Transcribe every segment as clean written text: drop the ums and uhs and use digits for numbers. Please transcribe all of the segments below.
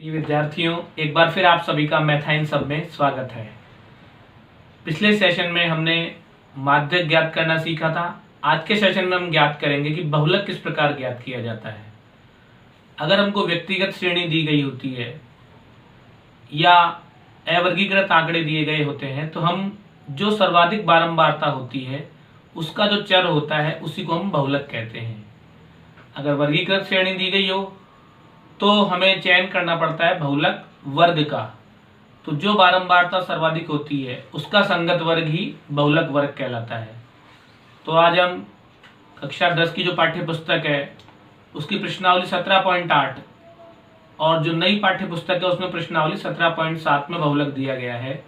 विद्यार्थियों, एक बार फिर आप सभी का मैथ इन सब में स्वागत है। पिछले सेशन में हमने माध्यक ज्ञात करना सीखा था। आज के सेशन में हम ज्ञात करेंगे कि बहुलक किस प्रकार ज्ञात किया जाता है। अगर हमको व्यक्तिगत श्रेणी दी गई होती है या अवर्गीकृत आंकड़े दिए गए होते हैं तो हम जो सर्वाधिक बारंबारता होती है उसका जो चर होता है उसी को हम बहुलक कहते हैं। अगर वर्गीकृत श्रेणी दी गई हो तो हमें चयन करना पड़ता है बहुलक वर्ग का। तो जो बारंबारता सर्वाधिक होती है उसका संगत वर्ग ही बहुलक वर्ग कहलाता है। तो आज हम कक्षा 10 की जो पाठ्य पुस्तक है उसकी प्रश्नावली 17.8 और जो नई पाठ्य पुस्तक है उसमें प्रश्नावली 17.7 में बहुलक दिया गया है,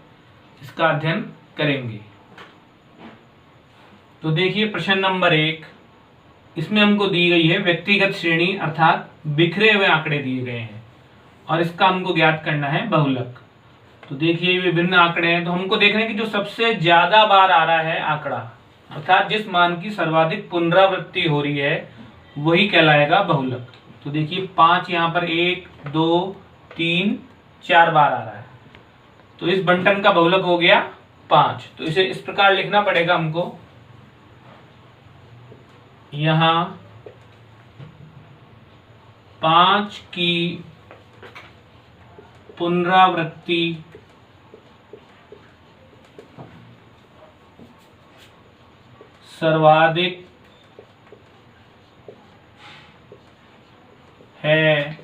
इसका अध्ययन करेंगे। तो देखिए प्रश्न नंबर 1, इसमें हमको दी गई है व्यक्तिगत श्रेणी अर्थात बिखरे हुए आंकड़े दिए गए हैं और इसका हमको ज्ञात करना है बहुलक। तो देखिए विभिन्न आंकड़े हैं, तो हमको देखना है कि जो सबसे ज्यादा बार आ रहा है आंकड़ा अर्थात जिस मान की सर्वाधिक पुनरावृत्ति हो रही है वही कहलाएगा बहुलक। तो देखिए 5 यहाँ पर 1 2 3 4 बार आ रहा है, तो इस बंटन का बहुलक हो गया 5। तो इसे इस प्रकार लिखना पड़ेगा हमको, यहां 5 की पुनरावृत्ति सर्वाधिक है,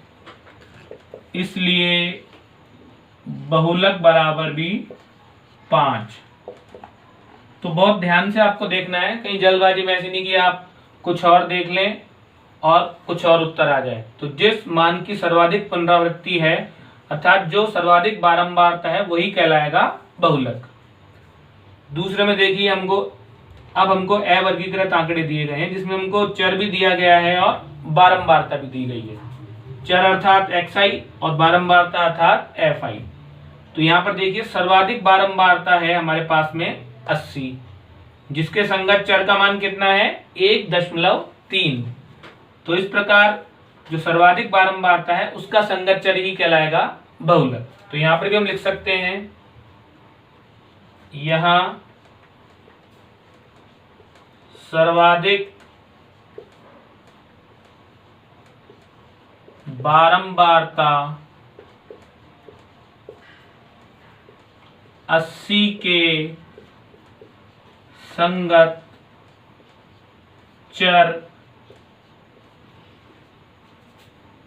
इसलिए बहुलक बराबर भी 5। तो बहुत ध्यान से आपको देखना है, कहीं जल्दबाजी में ऐसी नहीं कि आप कुछ और देख लें और कुछ और उत्तर आ जाए। तो जिस मान की सर्वाधिक पुनरावृत्ति है अर्थात जो सर्वाधिक बारंबारता है वही कहलाएगा बहुलक। दूसरे में देखिए अब हमको अवर्गीकृत आंकड़े दिए गए हैं जिसमें हमको चर भी दिया गया है और बारंबारता भी दी गई है। चर अर्थात xi और बारंबारता अर्थात fi। तो यहाँ पर देखिए सर्वाधिक बारंबारता है हमारे पास में 80, जिसके संगत चर का मान कितना है 1.3। तो इस प्रकार जो सर्वाधिक बारंबारता है उसका संगत चर ही कहलाएगा बहुलक। तो यहां पर भी हम लिख सकते हैं, यहां सर्वाधिक बारंबारता 80 के संगत चर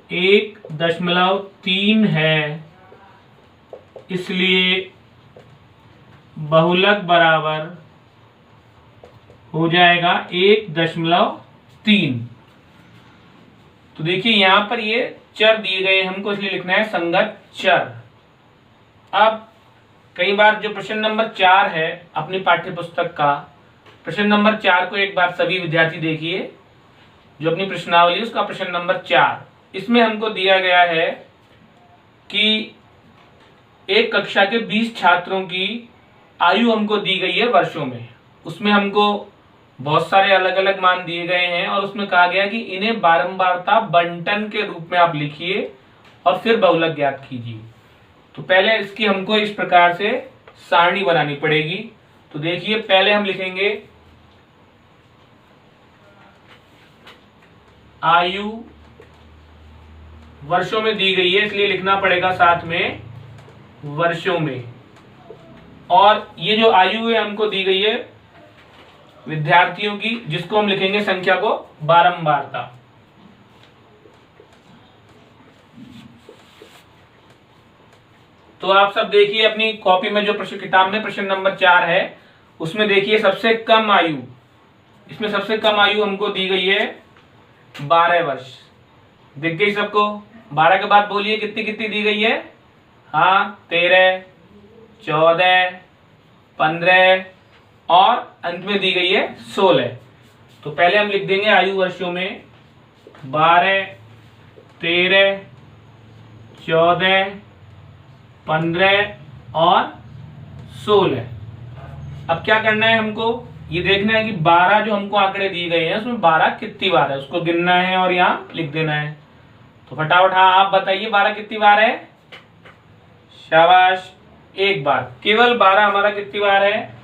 1.3 है, इसलिए बहुलक बराबर हो जाएगा 1.3। तो देखिए यहां पर ये चर दिए गए हमको, इसलिए लिखना है संगत चर। अब कई बार जो प्रश्न नंबर 4 है अपनी पाठ्य पुस्तक का, प्रश्न नंबर 4 को एक बार सभी विद्यार्थी देखिए, जो अपनी प्रश्नावली उसका प्रश्न नंबर 4, इसमें हमको दिया गया है कि एक कक्षा के 20 छात्रों की आयु हमको दी गई है वर्षों में। उसमें हमको बहुत सारे अलग अलग मान दिए गए हैं और उसमें कहा गया कि इन्हें बारंबारता बंटन के रूप में आप लिखिए और फिर बहुलक ज्ञात कीजिए। तो पहले इसकी हमको इस प्रकार से सारणी बनानी पड़ेगी। तो देखिए पहले हम लिखेंगे आयु वर्षों में दी गई है, इसलिए लिखना पड़ेगा साथ में वर्षों में। और ये जो आयु है हमको दी गई है विद्यार्थियों की, जिसको हम लिखेंगे संख्या को बारंबारता। तो आप सब देखिए अपनी कॉपी में जो प्रश्न किताब में प्रश्न नंबर 4 है उसमें देखिए सबसे कम आयु, इसमें सबसे कम आयु हमको दी गई है 12 वर्ष। दिख गई सबको? 12 के बाद बोलिए कितनी कितनी दी गई है? हाँ 13 14 15 और अंत में दी गई है 16। तो पहले हम लिख देंगे आयु वर्षों में 12 13 14 15 और 16। अब क्या करना है हमको, ये देखना है कि 12 जो हमको आंकड़े दिए गए हैं उसमें 12 कितनी बार है उसको गिनना है और यहाँ लिख देना है। तो फटाफट हाँ आप बताइए 12 कितनी बार है? शाबाश, एक बार। केवल 12 हमारा कितनी बार है?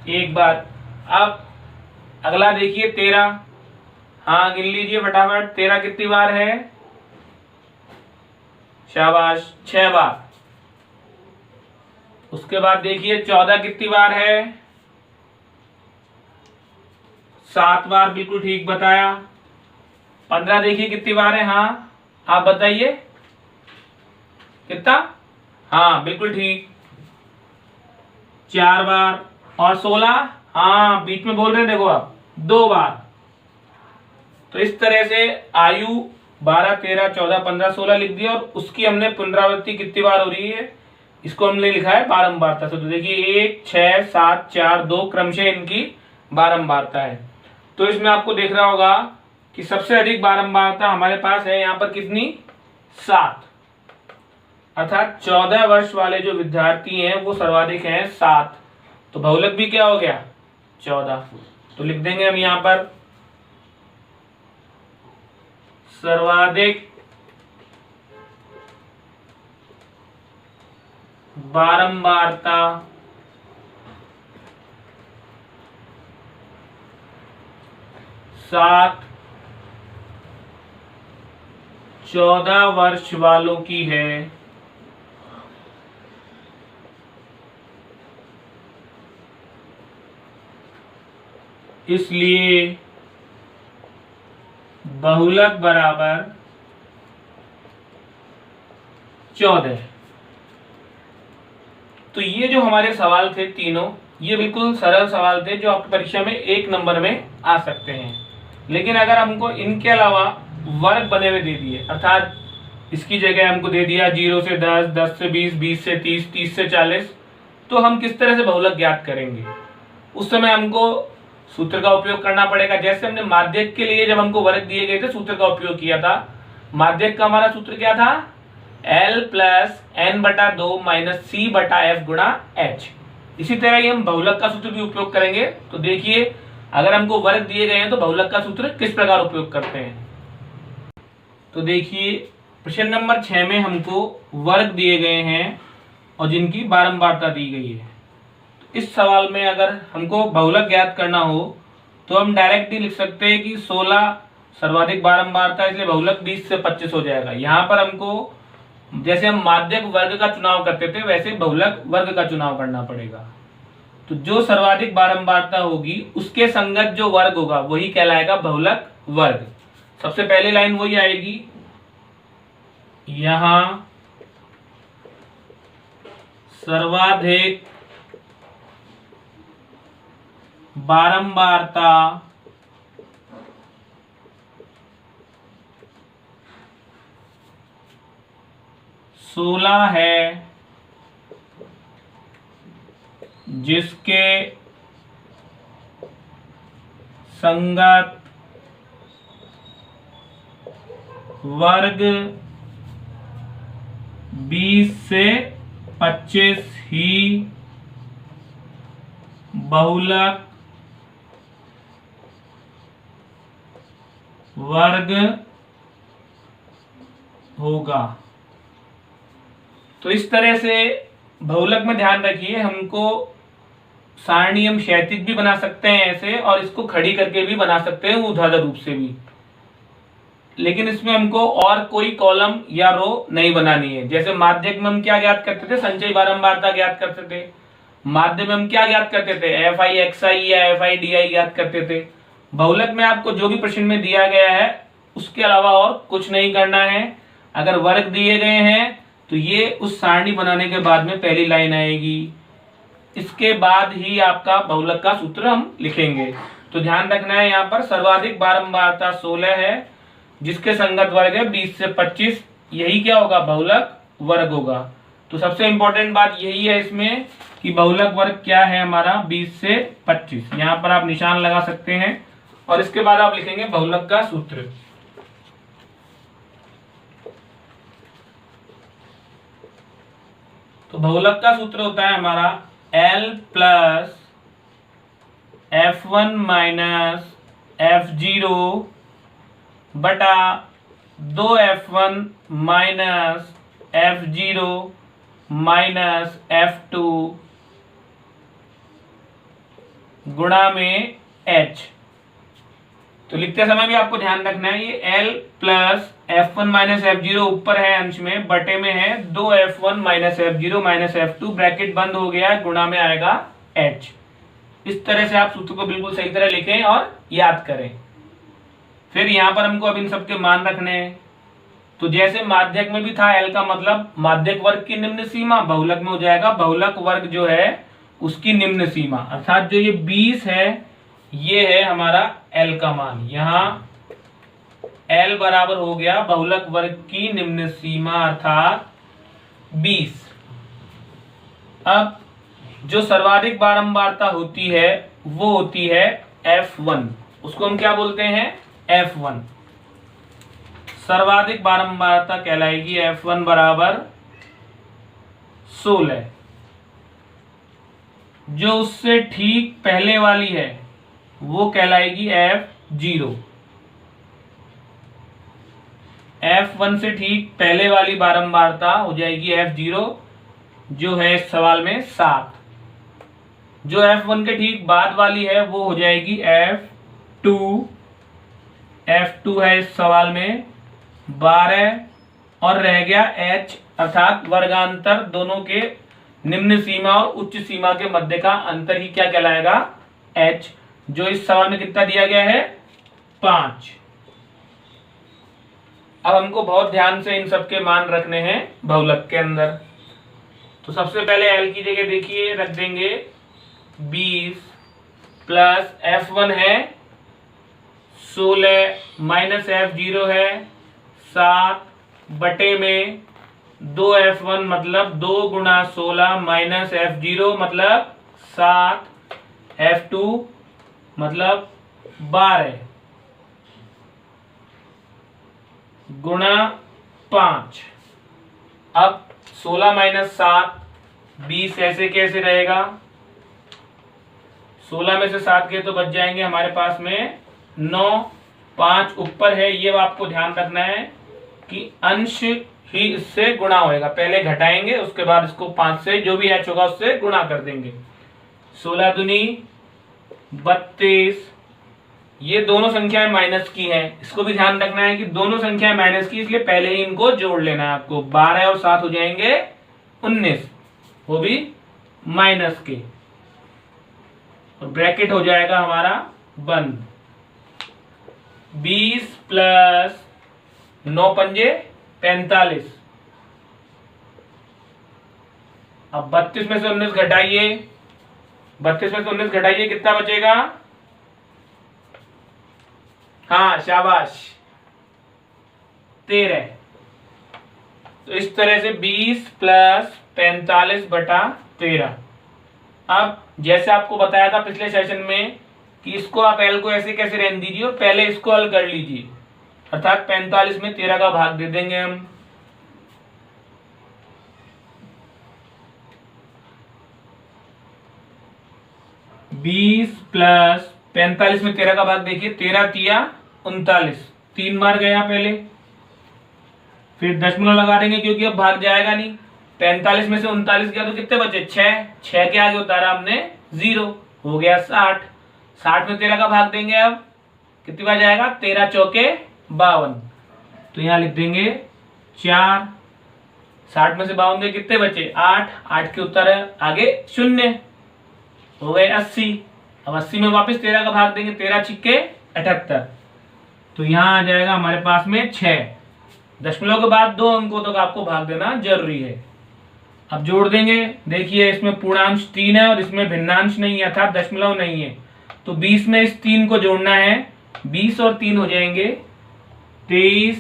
एक बार। अब अगला देखिए 13। हाँ, गिन लीजिए फटाफट, 13 कितनी बार है? शाबाश, 6 बार। उसके बाद देखिए 14 कितनी बार है? 7 बार, बिल्कुल ठीक बताया। 15 देखिए कितनी बार है? हाँ, आप बताइए कितना? हाँ, बिल्कुल ठीक, 4 बार। और 16? हाँ, बीच में बोल रहे हैं, देखो आप, 2 बार। तो इस तरह से आयु 12, 13, 14, 15, 16 लिख दिया और उसकी हमने पुनरावृत्ति कितनी बार हो रही है इसको हमने लिखा है बारंबारता से। तो देखिए 1, 6, 7, 4, 2 क्रमशः इनकी बारंबारता है। तो इसमें आपको देख रहा होगा कि सबसे अधिक बारंबारता हमारे पास है यहाँ पर कितनी? 7, अर्थात 14 वर्ष वाले जो विद्यार्थी हैं वो सर्वाधिक हैं 7। तो बहुलक भी क्या हो गया? 14। तो लिख देंगे हम यहाँ पर सर्वाधिक बारंबारता 7 14 वर्ष वालों की है। इसलिए बहुलक बराबर 14। तो ये जो हमारे सवाल थे तीनों, ये बिल्कुल सरल सवाल थे जो आपकी परीक्षा में 1 नंबर में आ सकते हैं। लेकिन अगर हमको इनके अलावा वर्ग बने हुए दे दिए, अर्थात इसकी जगह हमको दे दिया 0 से 10, 10 से 20, 20 से 30, 30 से 40, तो हम किस तरह से बहुलक ज्ञात करेंगे? उस समय हमको सूत्र का उपयोग करना पड़ेगा। जैसे हमने माध्यक के लिए जब हमको वर्ग दिए गए थे सूत्र का उपयोग किया था। माध्यक का हमारा सूत्र क्या था? L प्लस n बटा 2 माइनस C बटा F गुणा H। इसी तरह ही हम बहुलक का सूत्र भी उपयोग करेंगे। तो देखिए, अगर हमको वर्ग दिए गए हैं तो बहुलक का सूत्र किस प्रकार उपयोग करते हैं। तो देखिए, प्रश्न नंबर 6 में हमको वर्ग दिए गए हैं और जिनकी बारंबारता दी गई है। इस सवाल में अगर हमको बहुलक ज्ञात करना हो तो हम डायरेक्ट ही लिख सकते हैं कि 16 सर्वाधिक बारंबारता, इसलिए बहुलक 20 से 25 हो जाएगा। यहाँ पर हमको जैसे हम माध्यक वर्ग का चुनाव करते थे वैसे बहुलक वर्ग का चुनाव करना पड़ेगा। तो जो सर्वाधिक बारंबारता होगी उसके संगत जो वर्ग होगा वही कहलाएगा बहुलक वर्ग। सबसे पहली लाइन वही आएगी, यहां सर्वाधिक बारंबारता सोलह है, जिसके संगत वर्ग 20 से 25 ही बहुलक वर्ग होगा। तो इस तरह से बहुलक में ध्यान रखिए, हमको सारणी हम क्षैतिज भी बना सकते हैं ऐसे, और इसको खड़ी करके भी बना सकते हैं ऊर्ध्वाधर रूप से भी। लेकिन इसमें हमको और कोई कॉलम या रो नहीं बनानी है। जैसे माध्यक में हम क्या ज्ञात करते थे? संचयी बारंबारता ज्ञात करते थे। माध्य में हम क्या ज्ञात करते थे? FI/XI या FI/DI ज्ञात करते थे। बहुलक में आपको जो भी प्रश्न में दिया गया है उसके अलावा और कुछ नहीं करना है। अगर वर्ग दिए गए हैं तो ये उस सारणी बनाने के बाद में पहली लाइन आएगी, इसके बाद ही आपका बहुलक का सूत्र हम लिखेंगे। तो ध्यान रखना है, यहाँ पर सर्वाधिक बारंबारता 16 है, जिसके संगत वर्ग है 20 से 25, यही क्या होगा? बहुलक वर्ग होगा। तो सबसे इंपॉर्टेंट बात यही है इसमें कि बहुलक वर्ग क्या है हमारा? 20 से 25। यहाँ पर आप निशान लगा सकते हैं और इसके बाद आप लिखेंगे बहुलक का सूत्र। तो बहुलक का सूत्र होता है हमारा L plus F1 minus F0 बटा 2F1 minus F0 minus F2 गुणा में H। तो लिखते समय भी आपको ध्यान रखना है ये L plus F1 minus F0 ऊपर है अंश में, बटे में है 2F1 minus F0 minus F2, bracket बंद हो गया, गुणा में आएगा H। इस तरह से आप सूत्र को बिल्कुल सही तरह लिखें और याद करें। फिर यहां पर हमको अब इन सबके मान रखने हैं। तो जैसे माध्यक में भी था L का मतलब माध्यक वर्ग की निम्न सीमा, बहुलक में हो जाएगा बहुलक वर्ग जो है उसकी निम्न सीमा, अर्थात जो ये 20 है ये है हमारा L का मान। यहां L बराबर हो गया बहुलक वर्ग की निम्न सीमा अर्थात 20। अब जो सर्वाधिक बारंबारता होती है वो होती है F1, उसको हम क्या बोलते हैं F1। सर्वाधिक बारंबारता कहलाएगी F1 बराबर 16। जो उससे ठीक पहले वाली है वो कहलाएगी F0। F1 से ठीक पहले वाली बारंबारता हो जाएगी F0, जो है इस सवाल में 7। जो F1 के ठीक बाद वाली है वो हो जाएगी F2। F2 है इस सवाल में 12, और रह गया H अर्थात वर्गांतर, दोनों के निम्न सीमा और उच्च सीमा के मध्य का अंतर ही क्या कहलाएगा H, जो इस सवाल में कितना दिया गया है 5। अब हमको बहुत ध्यान से इन सबके मान रखने हैं बहुलक के अंदर। तो सबसे पहले L की जगह देखिए रख देंगे 20 प्लस F1 है 16 माइनस F0 है 7 बटे में 2F1 मतलब 2 गुणा 16 माइनस F0 मतलब 7, F2 मतलब 12 गुणा 5। अब 16 माइनस 7 20 ऐसे कैसे रहेगा, 16 में से 7 के तो बच जाएंगे हमारे पास में 9, 5 ऊपर है, ये आपको ध्यान रखना है कि अंश ही इससे गुणा होएगा, पहले घटाएंगे उसके बाद इसको 5 से जो भी H होगा उससे गुणा कर देंगे। 16 दूनी 32, ये दोनों संख्याएं माइनस की हैं, इसको भी ध्यान रखना है कि दोनों संख्याएं माइनस की, इसलिए पहले ही इनको जोड़ लेना है आपको। 12 और 7 हो जाएंगे 19, वो भी माइनस के, और ब्रैकेट हो जाएगा हमारा बंद। 20 प्लस 9 पंजे 45। अब 32 में से 19 घटाइए, 32 में से 19 घटाइए, कितना बचेगा, हाँ शाबाश 13। तो इस तरह से 20 प्लस 45 बटा 13। अब जैसे आपको बताया था पिछले सेशन में कि इसको आप L को ऐसे कैसे रहने दीजिए और पहले इसको हल कर लीजिए, अर्थात 45 में 13 का भाग दे देंगे हम। बीस प्लस 45 में 13 का भाग देखिए, 13 तिया 39, 3 बार गया पहले, फिर दशमलव लगा देंगे क्योंकि अब भाग जाएगा नहीं। 45 में से 39 गया तो कितने बचे 6 के आगे उतारा हमने 0, हो गया 60। 60 में 13 का भाग देंगे, अब कितनी बार जाएगा, 13 चौके 52, तो यहाँ लिख देंगे 4। 60 में से 52 गए कितने बचे 8 के उत्तर आगे 0, हो गए 80। अब 80 में वापस 13 का भाग देंगे, 13 छिक्के 78, तो यहाँ आ जाएगा हमारे पास में 6। दशमलव के बाद 2 अंकों तक आपको भाग देना जरूरी है। अब जोड़ देंगे, देखिए इसमें पूर्णांश 3 है और इसमें भिन्नांश नहीं है अर्थात दशमलव नहीं है, तो 20 में इस 3 को जोड़ना है, 20 और 3 हो जाएंगे 23,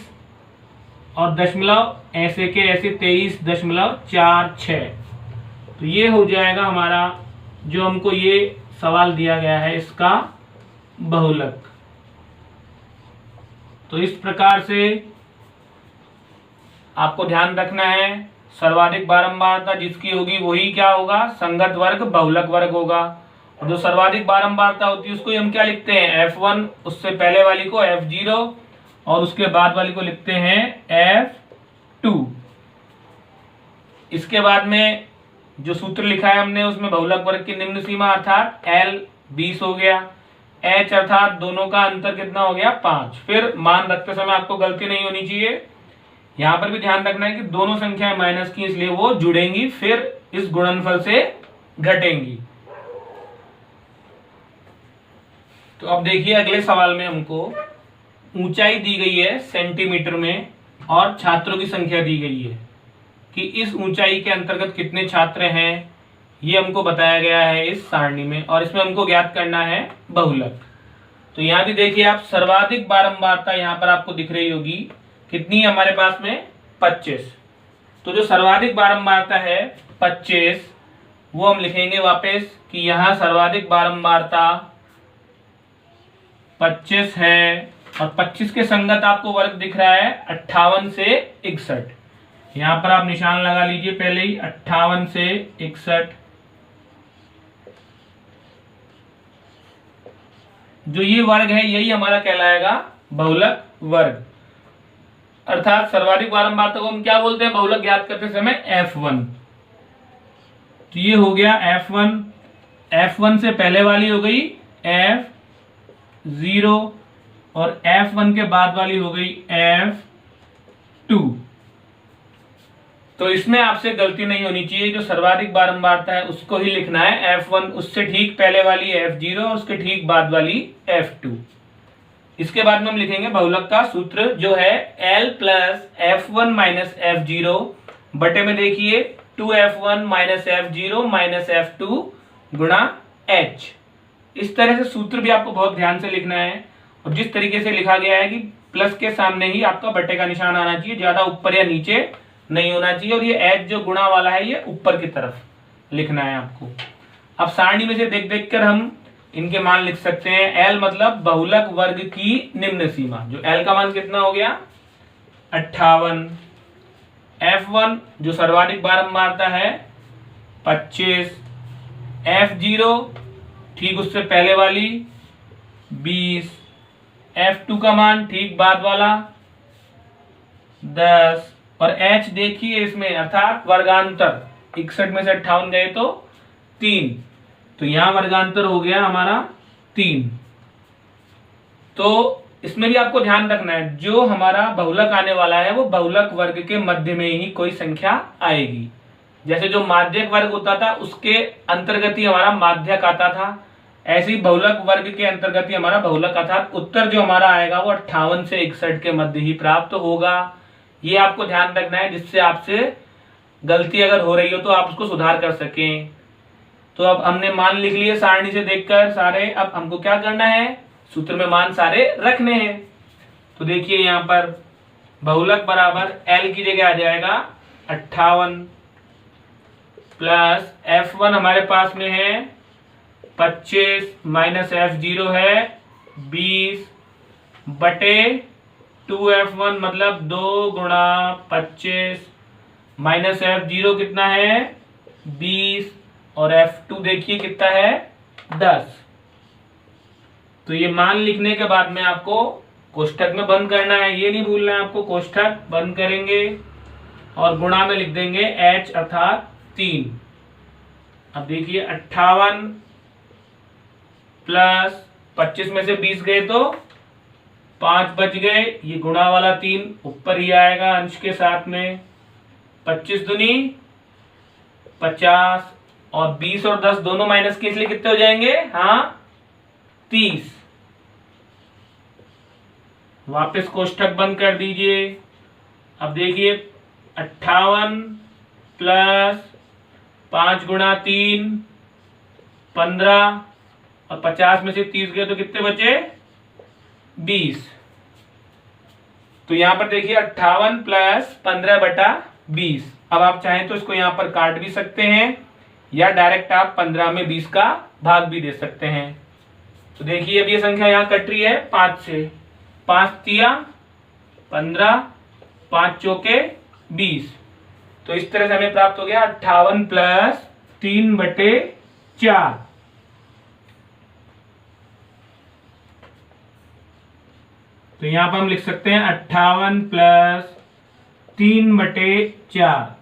और दशमलव ऐसे के ऐसे 23.46। तो ये हो जाएगा हमारा जो हमको ये सवाल दिया गया है इसका बहुलक। तो इस प्रकार से आपको ध्यान रखना है, सर्वाधिक बारंबारता जिसकी होगी वही क्या होगा, संगत वर्ग बहुलक वर्ग होगा। और जो सर्वाधिक बारंबारता होती है उसको हम क्या लिखते हैं F1, उससे पहले वाली को F0 और उसके बाद वाली को लिखते हैं F2। इसके बाद में जो सूत्र लिखा है हमने उसमें बहुलक वर्ग की निम्न सीमा अर्थात L 20 हो गया, H अर्थात दोनों का अंतर कितना हो गया 5। फिर मान रखते समय आपको गलती नहीं होनी चाहिए, यहां पर भी ध्यान रखना है कि दोनों संख्याएं माइनस की इसलिए वो जुड़ेंगी फिर इस गुणनफल से घटेंगी। तो अब देखिए अगले सवाल में हमको ऊंचाई दी गई है सेंटीमीटर में और छात्रों की संख्या दी गई है कि इस ऊंचाई के अंतर्गत कितने छात्र हैं, ये हमको बताया गया है इस सारणी में, और इसमें हमको ज्ञात करना है बहुलक। तो यहां भी देखिए आप सर्वाधिक बारंबारता यहां पर आपको दिख रही होगी, कितनी है हमारे पास में 25। तो जो सर्वाधिक बारंबारता है 25 वो हम लिखेंगे वापस कि यहां सर्वाधिक बारंबारता 25 है और 25 के संगत आपको वर्ग दिख रहा है 58 से 61। यहां पर आप निशान लगा लीजिए पहले ही 58 से 61। जो ये वर्ग है यही हमारा कहलाएगा बहुलक वर्ग, अर्थात सर्वाधिक बारंबारता को हम क्या बोलते हैं बहुलक ज्ञात करते समय F1। तो ये हो गया F1, F1 से पहले वाली हो गई F0 और F1 के बाद वाली हो गई F2। तो इसमें आपसे गलती नहीं होनी चाहिए, जो सर्वाधिक बारंबारता है उसको ही लिखना है F1, उससे ठीक पहले वाली F0 और उसके ठीक बाद वाली F2। इसके बाद में हम लिखेंगे बहुलक का सूत्र जो है L plus F1 minus F0 बटे में देखिए 2F1 minus F0 minus F2 गुणा H। इस तरह से सूत्र भी आपको बहुत ध्यान से लिखना है और जिस तरीके से लिखा गया है कि प्लस के सामने ही आपका बटे का निशान आना चाहिए, ज्यादा ऊपर या नीचे नहीं होना चाहिए, और ये H जो गुणा वाला है ये ऊपर की तरफ लिखना है आपको। अब सारणी में से देख देख कर हम इनके मान लिख सकते हैं। L मतलब बहुलक वर्ग की निम्न सीमा, जो L का मान कितना हो गया 58, F1 जो सर्वाधिक बारंबारता है 25, F0 ठीक उससे पहले वाली 20, F2 का मान ठीक बाद वाला 10 और H देखिए इसमें अर्थात वर्गांतर 61 में से 58 गए तो 3, तो यहां वर्गांतर हो गया हमारा 3। तो इसमें भी आपको ध्यान रखना है जो हमारा बहुलक आने वाला है वो बहुलक वर्ग के मध्य में ही कोई संख्या आएगी। जैसे जो माध्यक वर्ग होता था उसके अंतर्गत ही हमारा माध्यक आता था, ऐसे ही बहुलक वर्ग के अंतर्गत ही हमारा बहुलक अर्थात उत्तर जो हमारा आएगा वो 58 से 61 के मध्य ही प्राप्त होगा। ये आपको ध्यान रखना है जिससे आपसे गलती अगर हो रही हो तो आप उसको सुधार कर सकें। तो अब हमने मान लिख लिए सारणी से देखकर सारे, अब हमको क्या करना है सूत्र में मान सारे रखने हैं। तो देखिए यहां पर बहुलक बराबर L की जगह आ जाएगा 58 प्लस F1 हमारे पास में है 25 माइनस F0 है 20 बटे 2F1 मतलब 2 गुणा 25 माइनस F0 कितना है 20 और F2 देखिए कितना है 10। तो ये मान लिखने के बाद में आपको कोष्ठक में बंद करना है, ये नहीं भूलना है आपको, कोष्ठक बंद करेंगे और गुणा में लिख देंगे H अर्थात 3। अब देखिए 58 प्लस 25 में से 20 गए तो 5 बच गए, ये गुणा वाला 3 ऊपर ही आएगा अंश के साथ में, 25 दूनी 50 और 20 और 10 दोनों माइनस के इसलिए कितने हो जाएंगे, हाँ 30। वापस कोष्ठक बंद कर दीजिए। अब देखिए 58 प्लस 5 गुणा 3 15 और 50 में से 30 गए तो कितने बचे 20। तो यहां पर देखिए 58 प्लस 15 बटा 20। अब आप चाहें तो इसको यहां पर काट भी सकते हैं या डायरेक्ट आप 15 में 20 का भाग भी दे सकते हैं। तो देखिए अब ये संख्या यहां कट रही है 5 से, 5 तिया 15, 5 चौके 20। तो इस तरह से हमें प्राप्त हो गया 58 प्लस 3 बटे 4। तो यहां पर हम लिख सकते हैं 58 प्लस 3 बटे 4।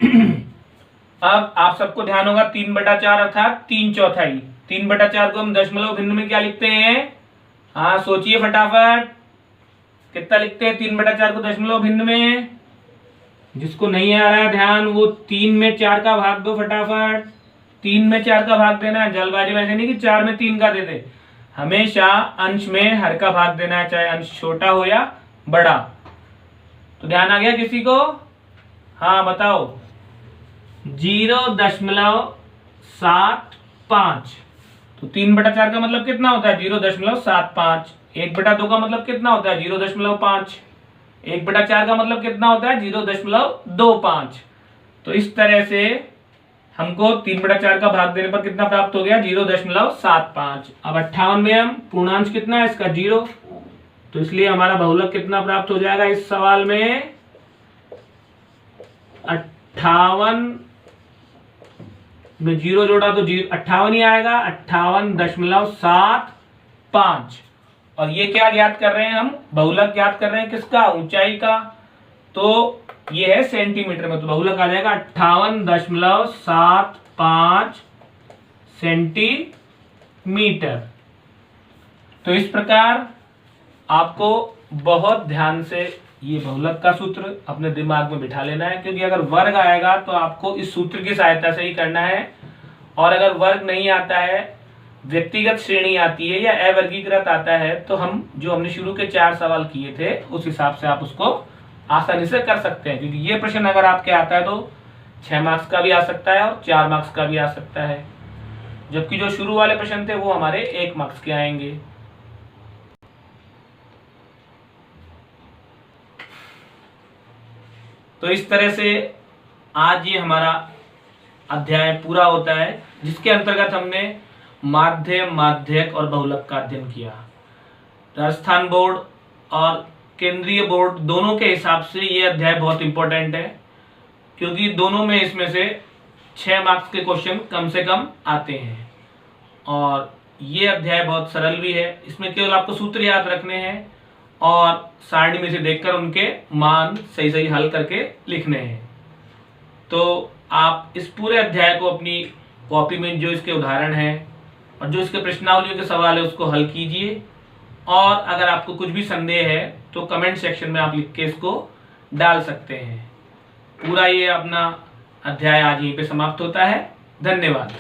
अब आप सबको ध्यान होगा 3/4 अर्थात 3/4। 3/4 को हम दशमलव भिन्न में क्या लिखते हैं? हाँ सोचिए फटाफट, कितना लिखते हैं 3/4 को दशमलव भिन्न में? जिसको नहीं आ रहा है ध्यान, वो 3 में 4 का भाग दो फटाफट। 3 में 4 का भाग देना है, जल्दबाजी में ऐसे नहीं कि 4 में 3 का दे दे। हमेशा अंश में हर का भाग देना है, चाहे अंश छोटा हो या बड़ा। तो ध्यान आ गया किसी को? हाँ बताओ। 0.75। तो 3/4 का मतलब कितना होता है? 0.75। 1/2 का मतलब कितना होता है? 0.5। 1/4 का मतलब कितना होता है? 0.25। तो इस तरह से हमको 3/4 का भाग देने पर कितना प्राप्त हो गया? 0.75। अब 58 में हम पूर्णांश कितना है इसका? 0। तो इसलिए हमारा बहुलक कितना प्राप्त हो जाएगा इस सवाल में? 58 में 0 जोड़ा तो 58 ही आएगा। 58.75। और ये क्या ज्ञात कर रहे हैं हम? बहुलक ज्ञात कर रहे हैं किसका? ऊंचाई का। तो ये है सेंटीमीटर में, तो बहुलक आ जाएगा 58.75 सेंटीमीटर। तो इस प्रकार आपको बहुत ध्यान से ये बहुलक का सूत्र अपने दिमाग में बिठा लेना है, क्योंकि अगर वर्ग आएगा तो आपको इस सूत्र की सहायता से ही करना है। और अगर वर्ग नहीं आता है, व्यक्तिगत श्रेणी आती है या अवर्गीकृत आता है, तो हम जो हमने शुरू के 4 सवाल किए थे उस हिसाब से आप उसको आसानी से कर सकते हैं। क्योंकि ये प्रश्न अगर आपके आता है तो 6 मार्क्स का भी आ सकता है और 4 मार्क्स का भी आ सकता है, जबकि जो शुरू वाले प्रश्न थे वो हमारे 1 मार्क्स के आएंगे। तो इस तरह से आज ये हमारा अध्याय पूरा होता है, जिसके अंतर्गत हमने माध्य, माध्यक और बहुलक का अध्ययन किया। राजस्थान बोर्ड और केंद्रीय बोर्ड दोनों के हिसाब से ये अध्याय बहुत इंपॉर्टेंट है, क्योंकि दोनों में इसमें से 6 मार्क्स के क्वेश्चन कम से कम आते हैं। और ये अध्याय बहुत सरल भी है, इसमें केवल आपको सूत्र याद रखने हैं और सारणी में से देखकर उनके मान सही सही हल करके लिखने हैं। तो आप इस पूरे अध्याय को अपनी कॉपी में जो इसके उदाहरण हैं और जो इसके प्रश्नावलियों के सवाल है उसको हल कीजिए। और अगर आपको कुछ भी संदेह है तो कमेंट सेक्शन में आप लिख के इसको डाल सकते हैं। पूरा ये अपना अध्याय आज यहीं पे समाप्त होता है। धन्यवाद।